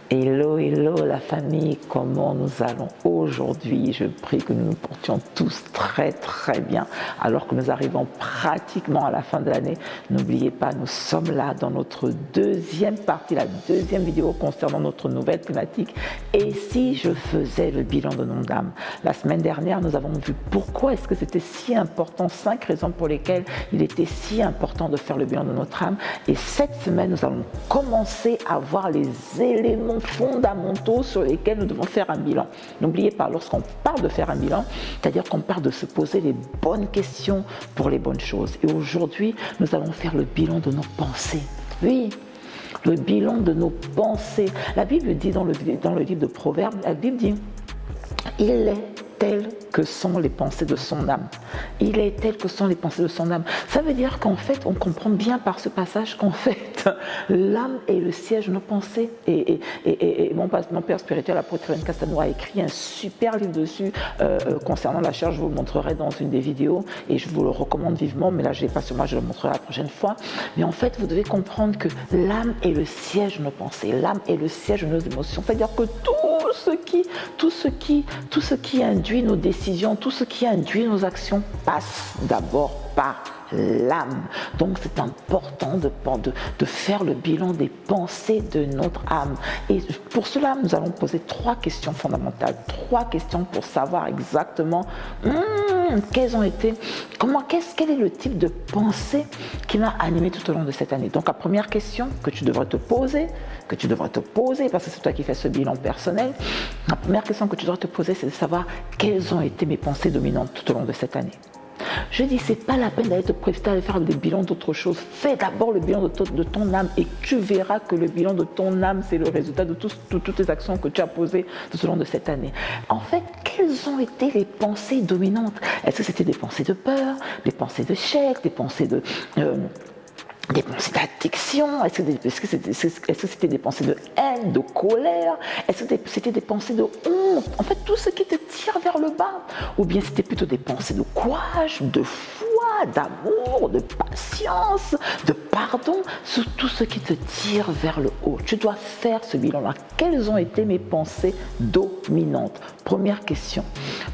Hello, hello la famille, comment nous allons aujourd'hui? Je prie que nous nous portions tous très très bien alors que nous arrivons pratiquement à la fin de l'année. N'oubliez pas, nous sommes là dans notre deuxième partie, la deuxième vidéo concernant notre nouvelle thématique. Et si je faisais le bilan de nos âmes? La semaine dernière, nous avons vu pourquoi est-ce que c'était si important, 5 raisons pour lesquelles il était si important de faire le bilan de notre âme. Et cette semaine, nous allons commencer à voir les éléments fondamentaux sur lesquels nous devons faire un bilan. N'oubliez pas, lorsqu'on parle de faire un bilan, c'est-à-dire qu'on parle de se poser les bonnes questions pour les bonnes choses. Et aujourd'hui, nous allons faire le bilan de nos pensées. Oui, le bilan de nos pensées. La Bible dit dans le livre de Proverbes, la Bible dit « Il est tel que sont les pensées de son âme. » Il est tel que sont les pensées de son âme. Ça veut dire qu'en fait, on comprend bien par ce passage qu'en fait, l'âme est le siège de nos pensées. Et mon père spirituel, l'apôtre Hélène Castano, a écrit un super livre dessus concernant la chair. Je vous le montrerai dans une des vidéos et je vous le recommande vivement. Mais là, je ne l'ai pas sur moi, je le montrerai la prochaine fois. Mais en fait, vous devez comprendre que l'âme est le siège de nos pensées. L'âme est le siège de nos émotions. C'est-à-dire que tout ce qui induit nos décisions, tout ce qui induit nos actions passe d'abord par l'âme. Donc c'est important de faire le bilan des pensées de notre âme. Et pour cela, nous allons poser 3 questions fondamentales, 3 questions pour savoir exactement quel est le type de pensée qui m'a animé tout au long de cette année. Donc la première question que tu devrais te poser, parce que c'est toi qui fais ce bilan personnel, la première question que tu devrais te poser, c'est de savoir quelles ont été mes pensées dominantes tout au long de cette année. Je dis, c'est pas la peine d'aller te précipiter à faire des bilans d'autre chose. Fais d'abord le bilan de ton âme et tu verras que le bilan de ton âme, c'est le résultat de toutes les actions que tu as posées tout au long de cette année. En fait, quelles ont été les pensées dominantes? Est-ce que c'était des pensées de peur, des pensées de chèque, des pensées d'addiction? Est-ce que c'était des pensées de haine, de colère? Est-ce que c'était des pensées de honte? En fait, tout ce qui te tire vers le bas. Ou bien c'était plutôt des pensées de courage, de foi, d'amour, de patience, de pardon, sur tout ce qui te tire vers le haut. Tu dois faire ce bilan-là. Quelles ont été mes pensées dominantes? Première question.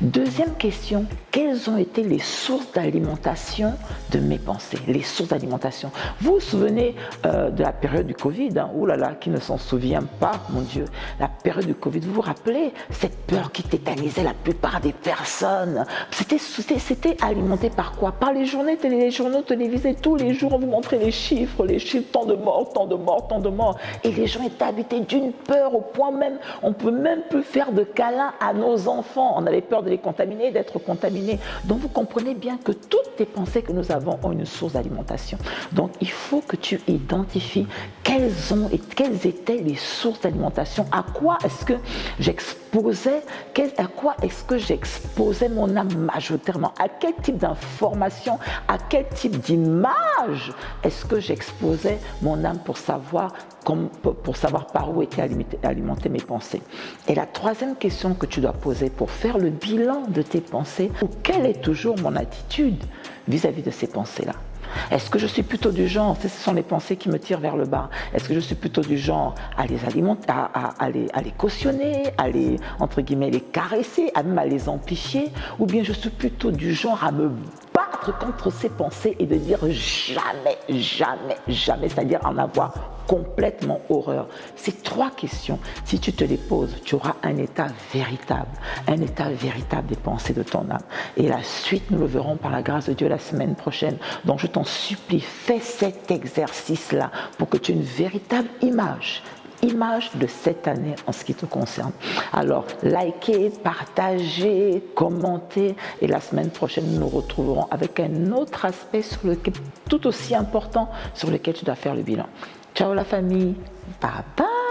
Deuxième question, quelles ont été les sources d'alimentation de mes pensées? Les sources d'alimentation. Vous vous souvenez de la période du Covid, oh là là, qui ne s'en souvient pas, mon Dieu. La période du Covid, vous vous rappelez cette peur qui tétanisait la plupart des personnes? C'était alimenté par quoi? Par les journaux télévisés. Tous les jours, on vous montrait les chiffres, tant de morts, tant de morts, tant de morts. Et les gens étaient habités d'une peur au point même, on ne peut même plus faire de câlins à nos enfants. On avait peur de les contaminer, d'être contaminés. Donc vous comprenez bien que toutes les pensées que nous avons ont une source d'alimentation. Donc il faut que tu identifies quelles étaient les sources d'alimentation. À quoi est-ce que j'exposais mon âme majoritairement? À quel type d'information, à quel type d'image est-ce que j'exposais mon âme pour savoir par où étaient alimentées mes pensées? Et la troisième question que tu dois poser pour faire le bilan de tes pensées, quelle est toujours mon attitude vis-à-vis de ces pensées-là? Est-ce que je suis plutôt du genre, ce sont les pensées qui me tirent vers le bas, est-ce que je suis plutôt du genre à les alimenter, à les cautionner, à les, entre guillemets, les caresser, même à les amplifier, ou bien je suis plutôt du genre à me battre contre ces pensées et de dire jamais, jamais, jamais, c'est-à-dire en avoir complètement horreur? Ces 3 questions, si tu te les poses, tu auras un état véritable des pensées de ton âme. Et la suite, nous le verrons par la grâce de Dieu la semaine prochaine. Donc je t'en supplie, fais cet exercice-là pour que tu aies une véritable image de cette année en ce qui te concerne. Alors, likez, partagez, commentez, et la semaine prochaine, nous nous retrouverons avec un autre aspect tout aussi important sur lequel tu dois faire le bilan. Ciao la famille, bye bye.